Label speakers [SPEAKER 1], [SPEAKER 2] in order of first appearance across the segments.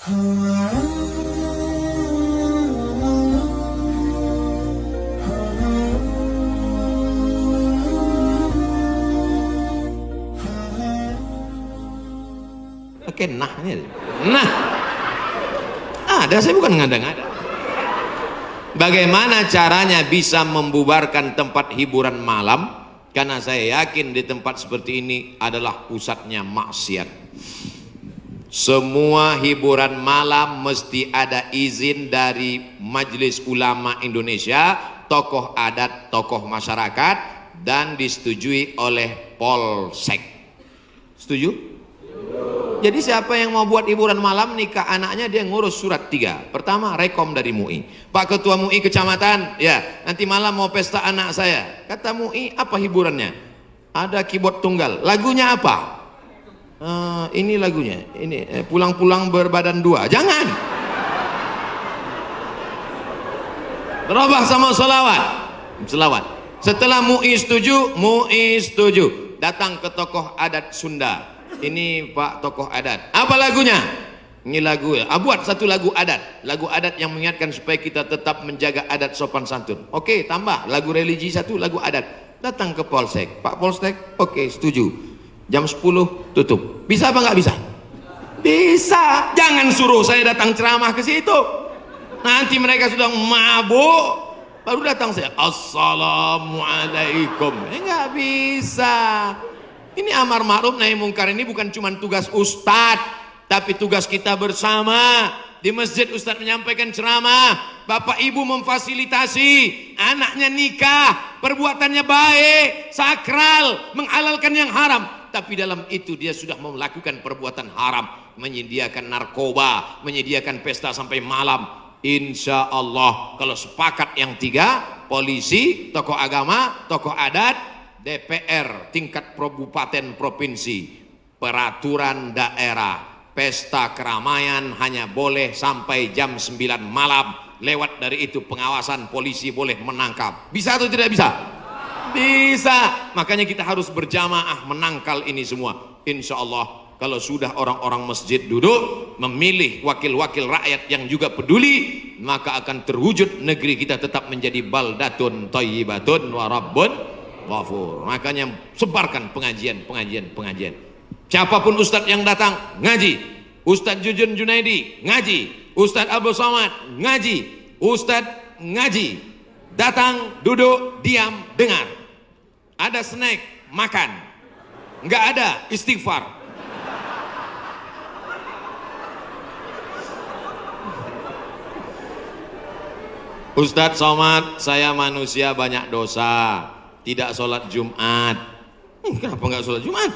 [SPEAKER 1] Oke, nah ini. Nah. Ada, saya bukan ngada-ngada. Bagaimana caranya bisa membubarkan tempat hiburan malam? Karena saya yakin di tempat seperti ini adalah pusatnya maksiat. Semua hiburan malam mesti ada izin dari Majelis Ulama Indonesia, tokoh adat, tokoh masyarakat, dan disetujui oleh Polsek. Setuju? Jadi siapa yang mau buat hiburan malam nikah anaknya, dia ngurus surat 3. Pertama, rekom dari MUI. Pak Ketua MUI Kecamatan, ya nanti malam mau pesta anak saya. Kata MUI, apa hiburannya? Ada keyboard tunggal. Lagunya apa? Ini lagunya. Ini pulang-pulang berbadan 2. Jangan. Berubah sama selawat. Selawat. Setelah MUI setuju, datang ke tokoh adat Sunda. Ini Pak tokoh adat, apa lagunya? Ini lagu ya, buat satu lagu adat yang mengingatkan supaya kita tetap menjaga adat sopan santun. Oke, tambah lagu religi satu, lagu adat. Datang ke Polsek, Pak Polsek, oke setuju, jam 10 tutup. Bisa apa nggak bisa? Bisa. Jangan suruh saya datang ceramah ke situ, nanti mereka sudah mabuk baru datang saya, assalamualaikum. Nggak bisa. Ini amar ma'ruf nahi mungkar ini bukan cuma tugas ustadz, tapi tugas kita bersama. Di masjid ustadz menyampaikan ceramah, bapak ibu memfasilitasi, anaknya nikah, perbuatannya baik, sakral, menghalalkan yang haram. Tapi dalam itu dia sudah melakukan perbuatan haram, menyediakan narkoba, menyediakan pesta sampai malam. Insya Allah kalau sepakat yang 3, polisi, tokoh agama, tokoh adat, DPR tingkat kabupaten provinsi, peraturan daerah, pesta keramaian hanya boleh sampai jam 9 malam. Lewat dari itu pengawasan polisi boleh menangkap. Bisa atau tidak bisa? Bisa. Makanya kita harus berjamaah menangkal ini semua. Insya Allah kalau sudah orang-orang masjid duduk memilih wakil-wakil rakyat yang juga peduli, maka akan terwujud negeri kita tetap menjadi baldatun thayyibatun wa rabbun ghafur. Makanya sebarkan pengajian. Siapapun ustadz yang datang ngaji, Ustadz Jujun Junaidi ngaji, Ustadz Abdul Somad ngaji, Ustadz ngaji, datang, duduk, diam, dengar. Ada snack, makan. Nggak ada, istighfar. Ustadz Somad, saya manusia banyak dosa, tidak sholat Jumat. Kenapa nggak sholat Jumat?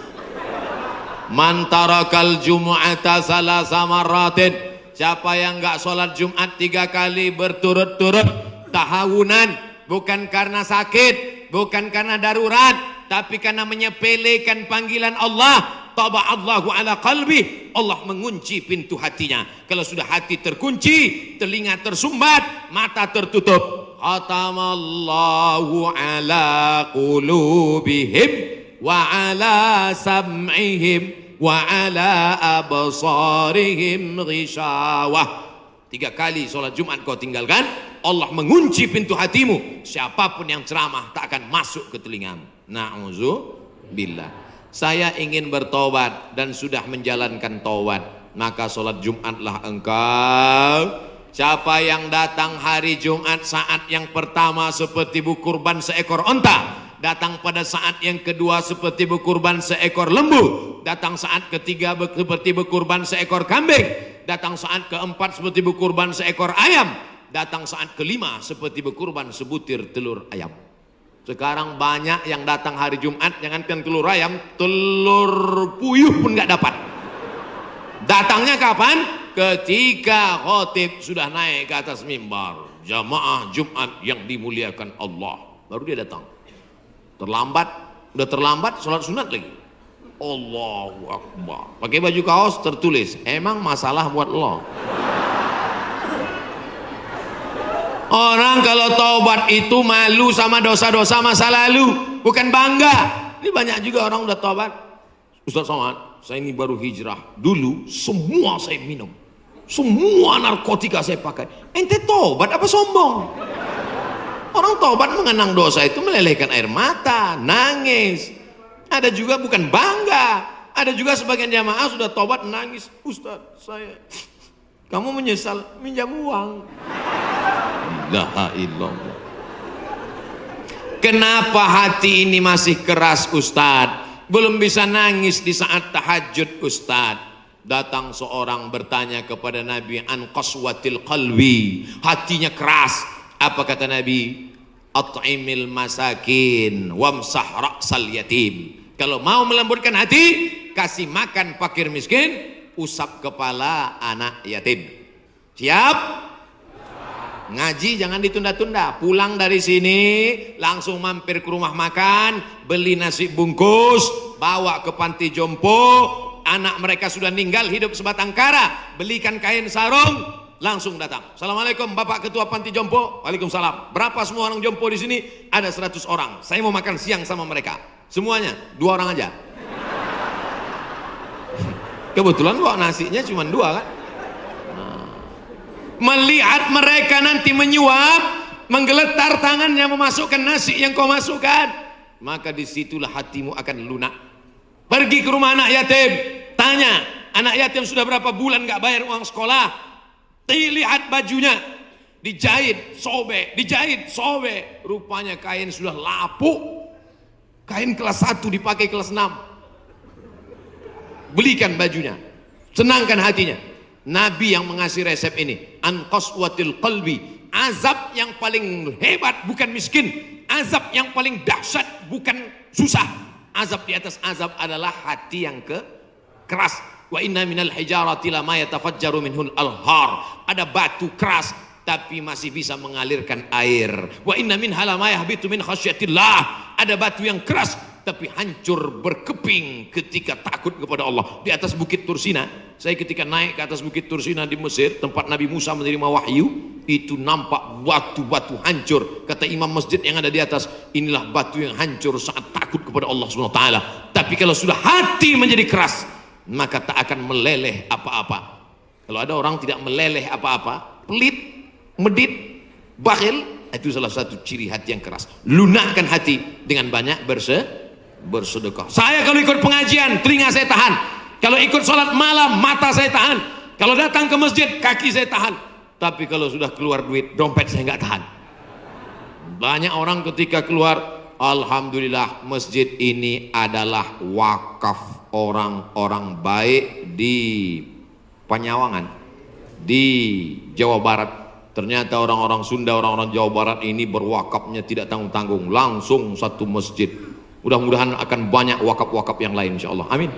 [SPEAKER 1] Man tarakal jumu'ata salasa marratin, siapa yang nggak sholat Jumat 3 kali berturut-turut tahawunan, bukan karena sakit, bukan karena darurat, tapi karena menyepelekan panggilan Allah, taba'allahu ala qalbi, Allah mengunci pintu hatinya. Kalau sudah hati terkunci, telinga tersumbat, mata tertutup, khatamallahu ala qulubihim wa ala sam'ihim wa ala absarihim ghishawah. 3 kali sholat Jumat kau tinggalkan, Allah mengunci pintu hatimu. Siapapun yang ceramah tak akan masuk ke telingamu. Na'udzubillah. Saya ingin bertobat dan sudah menjalankan taubat, maka sholat Jumatlah engkau. Siapa yang datang hari Jumat saat yang pertama seperti berkurban seekor onta, datang pada saat yang kedua seperti berkurban seekor lembu, datang saat ketiga seperti berkurban seekor kambing, datang saat keempat seperti berkurban seekor ayam, datang saat kelima seperti berkurban sebutir telur ayam. Sekarang banyak yang datang hari Jumat, jangankan telur ayam, telur puyuh pun nggak dapat. Datangnya kapan? Ketika khotib sudah naik ke atas mimbar, jamaah Jumat yang dimuliakan Allah, baru dia datang. Udah terlambat sholat sunat lagi. Allahu Akbar. Pakai baju kaos tertulis, emang masalah buat lo. Orang kalau taubat itu malu sama dosa-dosa masa lalu, bukan bangga. Ini banyak juga orang udah taubat. Ustaz Somad, saya ini baru hijrah. Dulu semua saya minum. Semua narkotika saya pakai. Ente tobat apa sombong? Orang tobat mengenang dosa itu melelehkan air mata, nangis. Ada juga bukan bangga. Ada juga sebagian jamaah sudah tobat nangis. Ustaz, kamu menyesal minjam uang. La illallah. Kenapa hati ini masih keras Ustaz? Belum bisa nangis di saat tahajud Ustaz. Datang seorang bertanya kepada Nabi an qaswatil qalbi, hatinya keras. Apa kata Nabi? At'imil masakin wamsah ra'sal yatim. Kalau mau melembutkan hati, kasih makan fakir miskin, usap kepala anak yatim. Siap? Ngaji jangan ditunda-tunda. Pulang dari sini langsung mampir ke rumah makan, beli nasi bungkus, bawa ke panti jompo. Anak mereka sudah meninggal, hidup sebatang kara, belikan kain sarung, langsung datang. Assalamualaikum Bapak Ketua Panti Jompo. Waalaikumsalam. Berapa semua orang jompo di sini? Ada 100 orang. Saya mau makan siang sama mereka. Semuanya 2 orang aja. Kebetulan bawa nasinya cuma 2 kan. Melihat mereka nanti menyuap, menggeletar tangannya memasukkan nasi yang kau masukkan, maka disitulah hatimu akan lunak. Pergi ke rumah anak yatim, tanya, anak yatim sudah berapa bulan gak bayar uang sekolah. Lihat bajunya, dijahit, sobek. Rupanya kain sudah lapuk. Kain kelas 1 dipakai kelas 6. Belikan bajunya, senangkan hatinya. Nabi yang mengasih resep ini, an qaswatil qalbi. Azab yang paling hebat bukan miskin, azab yang paling dahsyat bukan susah. Azab di atas azab adalah hati yang keras. Wa inna minal hijarati lama yatafajjaru minhul alhar. Ada batu keras tapi masih bisa mengalirkan air. Wa inna minha lama yahbitu min khasyatillah. Ada batu yang keras tapi hancur berkeping ketika takut kepada Allah. Di atas bukit Tursina, saya ketika naik ke atas bukit Tursina di Mesir, tempat Nabi Musa menerima wahyu, itu nampak batu-batu hancur. Kata imam masjid yang ada di atas, inilah batu yang hancur saat takut kepada Allah SWT. Tapi kalau sudah hati menjadi keras, maka tak akan meleleh apa-apa. Kalau ada orang tidak meleleh apa-apa, pelit, medit, bakhil, itu salah satu ciri hati yang keras. Lunakkan hati dengan banyak bersedekah. Saya kalau ikut pengajian, telinga saya tahan. Kalau ikut sholat malam, mata saya tahan. Kalau datang ke masjid, kaki saya tahan. Tapi kalau sudah keluar duit, dompet saya nggak tahan. Banyak orang ketika keluar, alhamdulillah masjid ini adalah wakaf orang-orang baik di Panyawangan, di Jawa Barat. Ternyata orang-orang Sunda, orang-orang Jawa Barat ini berwakafnya tidak tanggung-tanggung, langsung satu masjid. Mudah-mudahan akan banyak wakaf-wakaf yang lain insyaallah. Amin.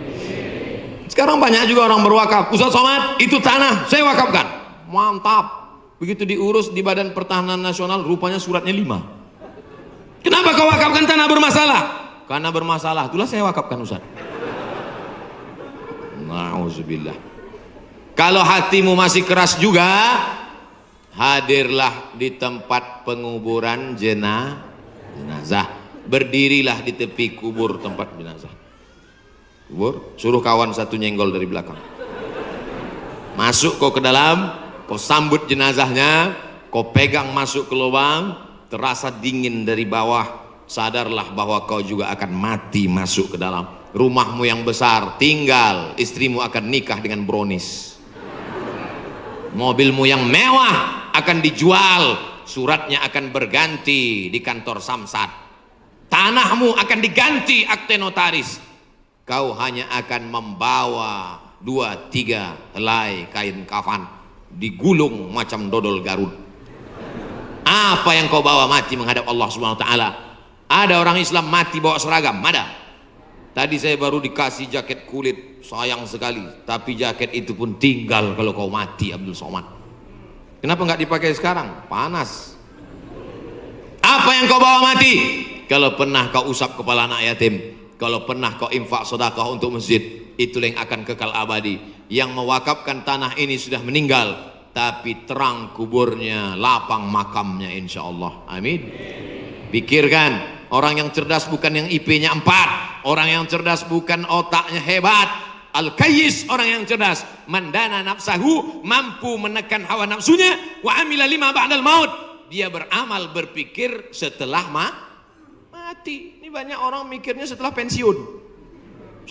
[SPEAKER 1] Sekarang banyak juga orang berwakaf. Ustaz Somad, itu tanah saya wakafkan. Mantap. Begitu diurus di Badan Pertahanan Nasional, rupanya suratnya 5. Kenapa kau wakafkan tanah bermasalah? Karena bermasalah, itulah saya wakafkan Ustaz. Nauzubillah. Kalau hatimu masih keras juga, hadirlah di tempat penguburan jenazah. Berdirilah di tepi kubur tempat jenazah. Kubur, suruh kawan satu nyenggol dari belakang. Masuk kau ke dalam, kau sambut jenazahnya, kau pegang masuk ke lubang, terasa dingin dari bawah, sadarlah bahwa kau juga akan mati masuk ke dalam. Rumahmu yang besar tinggal, istrimu akan nikah dengan brownies. Mobilmu yang mewah akan dijual, suratnya akan berganti di kantor Samsat. Tanahmu akan diganti akte notaris. Kau hanya akan membawa 2-3 helai kain kafan, digulung macam dodol Garut. Apa yang kau bawa mati menghadap Allah SWT? Ada orang Islam mati bawa seragam, ada. Tadi saya baru dikasih jaket kulit, sayang sekali. Tapi jaket itu pun tinggal kalau kau mati, Abdul Somad. Kenapa nggak dipakai sekarang? Panas. Apa yang kau bawa mati? Kalau pernah kau usap kepala anak yatim, kalau pernah kau infak sedekah untuk masjid, itulah yang akan kekal abadi. Yang mewakafkan tanah ini sudah meninggal, tapi terang kuburnya, lapang makamnya insya Allah. Amin. Pikirkan, orang yang cerdas bukan yang IP-nya 4, orang yang cerdas bukan otaknya hebat, Al-kayyis, orang yang cerdas, mandana nafsahu, mampu menekan hawa nafsunya, wa amila lima ba'dal maut, dia beramal berpikir setelah mati. Ini banyak orang mikirnya setelah pensiun.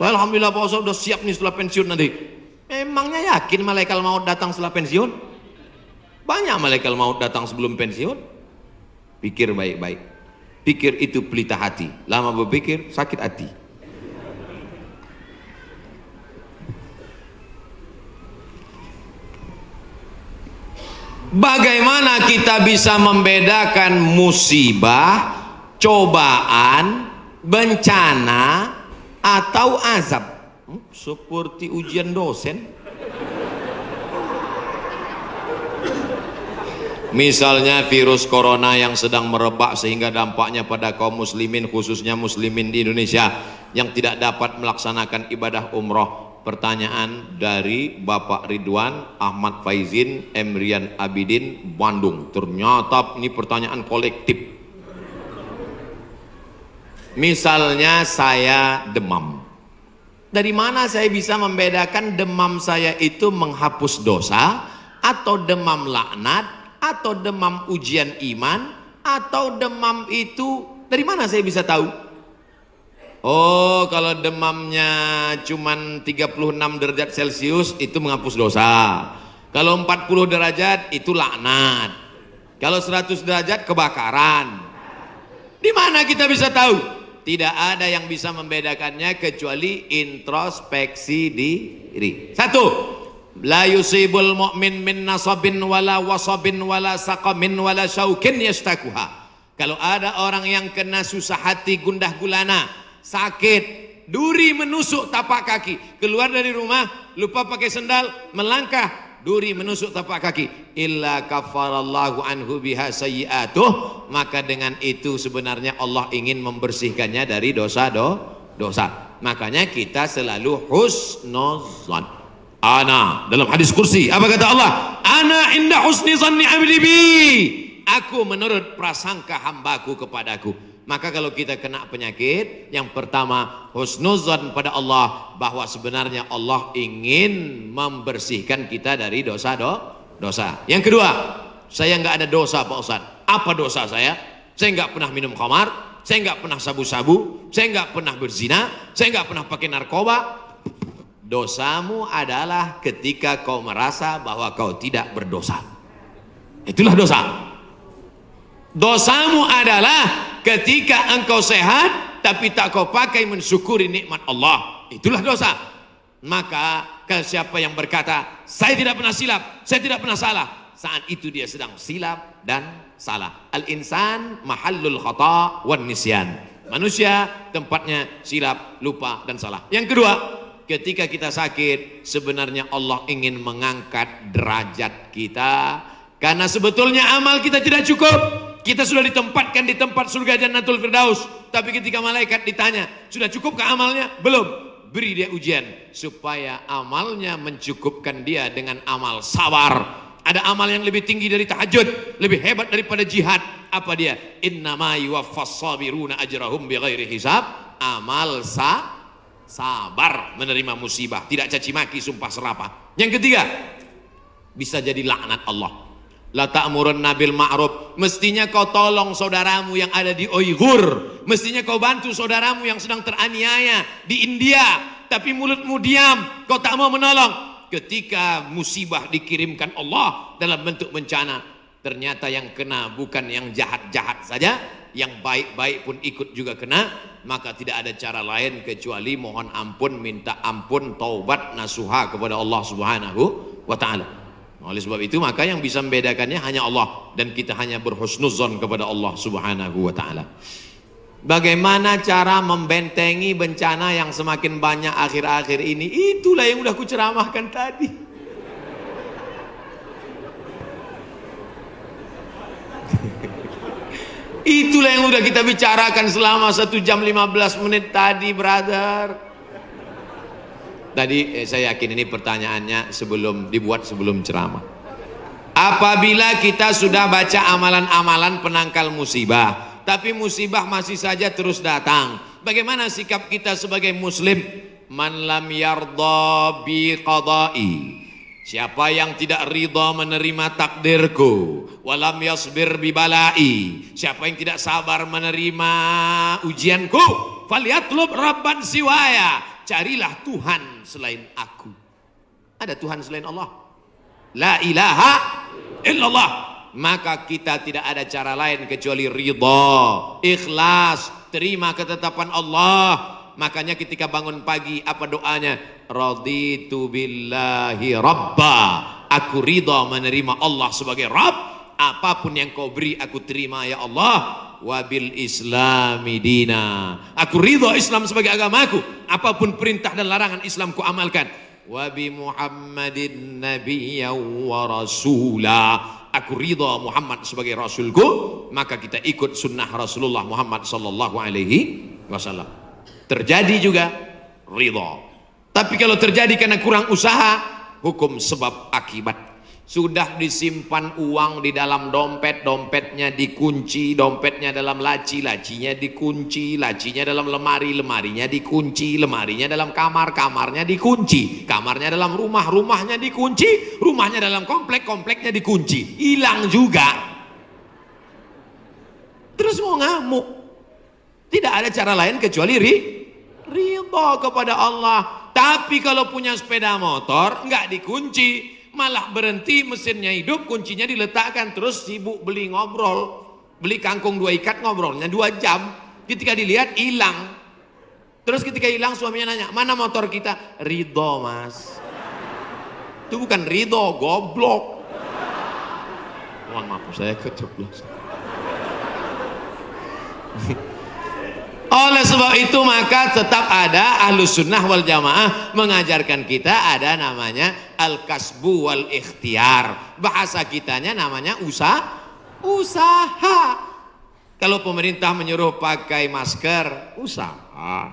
[SPEAKER 1] Saya alhamdulillah Pak Ustaz udah siap nih setelah pensiun nanti. Memangnya yakin malaikat maut datang setelah pensiun? Banyak malaikat maut datang sebelum pensiun. Pikir baik-baik. Pikir itu pelita hati. Lama berpikir sakit hati. Bagaimana kita bisa membedakan musibah, cobaan, bencana, atau azab? Seperti ujian dosen. Misalnya virus corona yang sedang merebak sehingga dampaknya pada kaum muslimin, khususnya muslimin di Indonesia yang tidak dapat melaksanakan ibadah umroh. Pertanyaan dari Bapak Ridwan Ahmad Faizin Emrian Abidin Bandung. Ternyata ini pertanyaan kolektif. Misalnya saya demam. Dari mana saya bisa membedakan demam saya itu menghapus dosa, atau demam laknat, atau demam ujian iman, atau demam itu dari mana saya bisa tahu? Oh, kalau demamnya cuman 36 derajat Celcius itu menghapus dosa. Kalau 40 derajat itu laknat. Kalau 100 derajat kebakaran. Di mana kita bisa tahu? Tidak ada yang bisa membedakannya kecuali introspeksi diri. Satu, la yusibul mu'min min nasabin wala wasabin wala saqamin wala syaukin yastakuha. Kalau ada orang yang kena susah hati, gundah gulana, sakit, duri menusuk tapak kaki, keluar dari rumah lupa pakai sendal, melangkah, duri menusuk tapak kaki, illa kafarallahu anhu biha sayyi'atuh, maka dengan itu sebenarnya Allah ingin membersihkannya dari dosa. Makanya kita selalu husnuzan. Ana, dalam hadis kursi apa kata Allah? Ana inda husni zanni abdi bi, aku menurut prasangka hambaku kepadaku. Maka kalau kita kena penyakit, yang pertama husnuzan pada Allah, bahwa sebenarnya Allah ingin membersihkan kita dari dosa. Yang kedua, saya nggak ada dosa Pak Ustaz. Apa dosa saya? Saya nggak pernah minum khamar, saya nggak pernah sabu-sabu, saya nggak pernah berzina, saya nggak pernah pakai narkoba. Dosamu adalah ketika kau merasa bahwa kau tidak berdosa. Itulah dosa. Dosamu adalah ketika engkau sehat tapi tak kau pakai mensyukuri nikmat Allah. Itulah dosa. Maka siapa yang berkata saya tidak pernah silap, saya tidak pernah salah, saat itu dia sedang silap dan salah. Al-insan mahallul khata' wan nisyan. Manusia tempatnya silap, lupa dan salah. Yang kedua, ketika kita sakit, sebenarnya Allah ingin mengangkat derajat kita, karena sebetulnya amal kita tidak cukup. Kita sudah ditempatkan di tempat surga Jannatul Firdaus, tapi ketika malaikat ditanya, sudah cukupkah amalnya? Belum. Beri dia ujian supaya amalnya mencukupkan dia dengan amal sabar. Ada amal yang lebih tinggi dari tahajud, lebih hebat daripada jihad. Apa dia? Innama yuwaffas sabiruna ajrahum bighairi hisab. Amal sabar, menerima musibah, tidak caci maki, sumpah serapah. Yang ketiga, bisa jadi laknat Allah. La ta'murunna bil ma'ruf, mestinya kau tolong saudaramu yang ada di Uighur, mestinya kau bantu saudaramu yang sedang teraniaya di India, tapi mulutmu diam, kau tak mau menolong. Ketika musibah dikirimkan Allah dalam bentuk bencana, ternyata yang kena bukan yang jahat-jahat saja, yang baik-baik pun ikut juga kena, maka tidak ada cara lain kecuali mohon ampun, minta ampun, taubat nasuha kepada Allah Subhanahu wa ta'ala. Oleh sebab itu maka yang bisa membedakannya hanya Allah, dan kita hanya berhusnuzon kepada Allah Subhanahu wa ta'ala. Bagaimana cara membentengi bencana yang semakin banyak akhir-akhir ini? Itulah yang udah kuceramahkan tadi. Itulah yang udah kita bicarakan selama 1 jam 15 menit tadi, brother. Tadi saya yakin ini pertanyaannya dibuat sebelum ceramah. Apabila kita sudah baca amalan-amalan penangkal musibah, tapi musibah masih saja terus datang, bagaimana sikap kita sebagai muslim? Man lam yardha bi qada'i, siapa yang tidak ridha menerima takdirku, walam yasbir bi balai, siapa yang tidak sabar menerima ujianku, falyatlub rabban siwaya, carilah Tuhan selain aku. Ada Tuhan selain Allah? La ilaha illallah. Maka kita tidak ada cara lain kecuali ridha, ikhlas, terima ketetapan Allah. Makanya ketika bangun pagi apa doanya? Raditu billahi rabba, aku ridha menerima Allah sebagai Rabb. Apapun yang kau beri aku terima ya Allah. Wabil islami dina, aku ridha Islam sebagai agamaku. Apapun perintah dan larangan Islam ku amalkan. Wabi Muhammadin nabiyya wa rasula, aku ridha Muhammad sebagai rasulku. Maka kita ikut sunnah Rasulullah Muhammad sallallahu alaihi wasallam. Terjadi juga ridha. Tapi kalau terjadi karena kurang usaha, hukum sebab akibat. Sudah disimpan uang di dalam dompet, dompetnya dikunci, dompetnya dalam laci, lacinya dikunci, lacinya dalam lemari, lemarinya dikunci, lemarinya dalam kamar, kamarnya dikunci, kamarnya dalam rumah, rumahnya dikunci, rumahnya dalam komplek, kompleknya dikunci. Hilang juga. Terus mau ngamuk. Tidak ada cara lain kecuali ridha kepada Allah. Tapi kalau punya sepeda motor nggak dikunci, malah berhenti mesinnya hidup, kuncinya diletakkan, terus sibuk beli ngobrol, beli kangkung 2 ikat, ngobrolnya 2 jam. Ketika dilihat hilang. Terus ketika hilang suaminya nanya, mana motor kita? Ridha mas. Itu bukan ridha, goblok. Mohon maaf saya keceplosan. Oleh sebab itu maka tetap ada Ahlus Sunnah wal Jamaah mengajarkan kita ada namanya al-kasbu wal ikhtiar. Bahasa kitanya namanya usaha. Kalau pemerintah menyuruh pakai masker, usaha.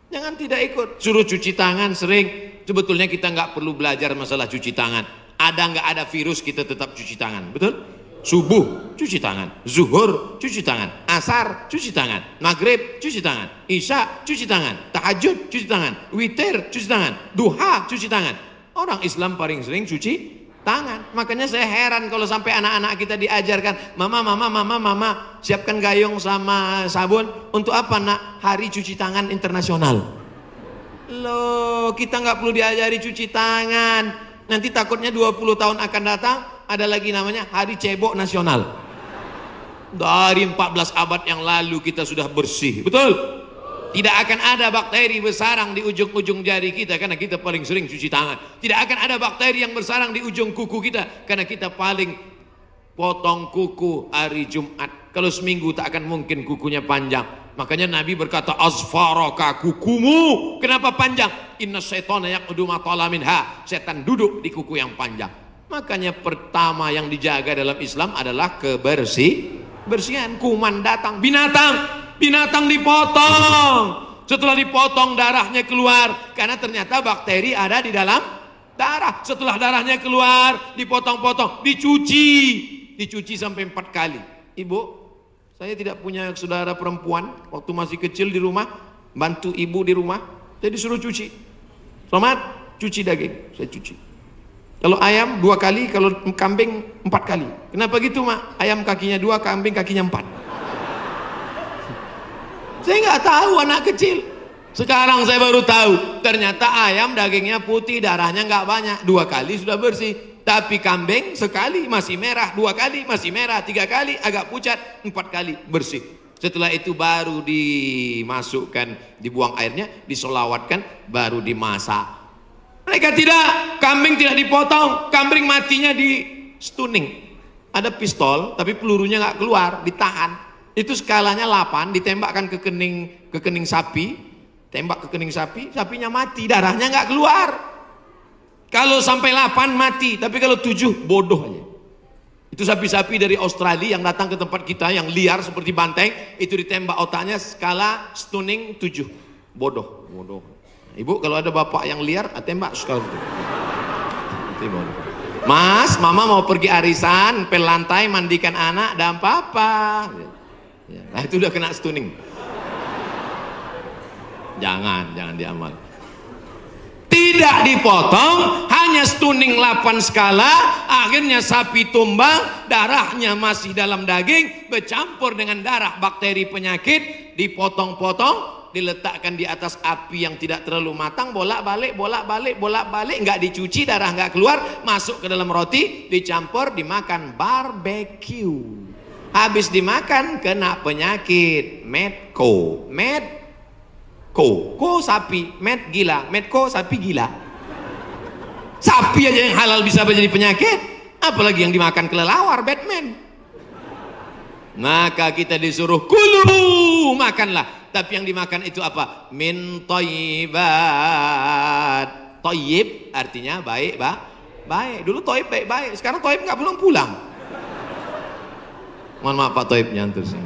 [SPEAKER 1] Jangan tidak ikut. Suruh cuci tangan sering. Sebetulnya kita nggak perlu belajar masalah cuci tangan. Ada nggak ada virus kita tetap cuci tangan, betul? Subuh cuci tangan, zuhur cuci tangan, asar cuci tangan, maghrib cuci tangan, isya cuci tangan, tahajud cuci tangan, witir cuci tangan, duha cuci tangan. Orang Islam paling sering cuci tangan. Makanya saya heran kalau sampai anak-anak kita diajarkan, mama siapkan gayung sama sabun. Untuk apa nak? Hari cuci tangan internasional. Loh, kita nggak perlu diajari cuci tangan. Nanti takutnya 20 tahun akan datang ada lagi namanya Hari Cebok Nasional. Dari 14 abad yang lalu kita sudah bersih, betul? Tidak akan ada bakteri bersarang di ujung-ujung jari kita karena kita paling sering cuci tangan. Tidak akan ada bakteri yang bersarang di ujung kuku kita karena kita paling potong kuku hari Jumat. Kalau seminggu tak akan mungkin kukunya panjang. Makanya Nabi berkata, asfaraka, kukumu kenapa panjang? Inna syaitana yaqudu ma tala minha, setan duduk di kuku yang panjang. Makanya pertama yang dijaga dalam Islam adalah kebersihan. Kuman datang, binatang dipotong. Setelah dipotong darahnya keluar karena ternyata bakteri ada di dalam darah. Setelah darahnya keluar dipotong-potong, dicuci sampai 4 kali. Ibu, saya tidak punya saudara perempuan, waktu masih kecil di rumah bantu ibu di rumah, saya disuruh cuci. Selamat cuci daging, saya cuci. Kalau ayam 2 kali, kalau kambing 4 kali. Kenapa gitu mak? Ayam kakinya 2, kambing kakinya 4. Saya nggak tahu anak kecil. Sekarang saya baru tahu. Ternyata ayam dagingnya putih, darahnya nggak banyak. 2 kali sudah bersih. Tapi kambing sekali masih merah, 2 kali masih merah, 3 kali agak pucat, 4 kali bersih. Setelah itu baru dimasukkan, dibuang airnya, disolawatkan, baru dimasak. Mereka tidak, kambing tidak dipotong, kambing matinya di stunning. Ada pistol, tapi pelurunya nggak keluar, ditahan. Itu skalanya 8, ditembakkan ke kening sapi, tembak ke kening sapi, sapinya mati, darahnya nggak keluar. Kalau sampai 8 mati, tapi kalau 7 bodoh aja. Itu sapi-sapi dari Australia yang datang ke tempat kita yang liar seperti banteng, itu ditembak otaknya skala stunning 7. Bodoh. Ibu kalau ada bapak yang liar, tembak skala itu. Mas, mama mau pergi arisan, pel lantai, mandikan anak, dan papa. Nah itu udah kena stunning. Jangan diamal. tidak dipotong, hanya stunning 8 skala, akhirnya sapi tumbang, darahnya masih dalam daging, bercampur dengan darah bakteri penyakit, dipotong-potong, diletakkan di atas api yang tidak terlalu matang, bolak-balik, nggak dicuci, darah nggak keluar, masuk ke dalam roti, dicampur, dimakan, barbecue. Habis dimakan kena penyakit medco, ko sapi, med gila, medco sapi gila. Sapi aja yang halal bisa menjadi penyakit, apalagi yang dimakan kelelawar, Batman. Maka kita disuruh kulu, makanlah. Tapi yang dimakan itu apa? Min thayyibat. Thayyib artinya baik, baik. Dulu thayyib baik-baik, sekarang thayyib nggak pulang-pulang. Mohon maaf Pak Thayyib nyantur sih.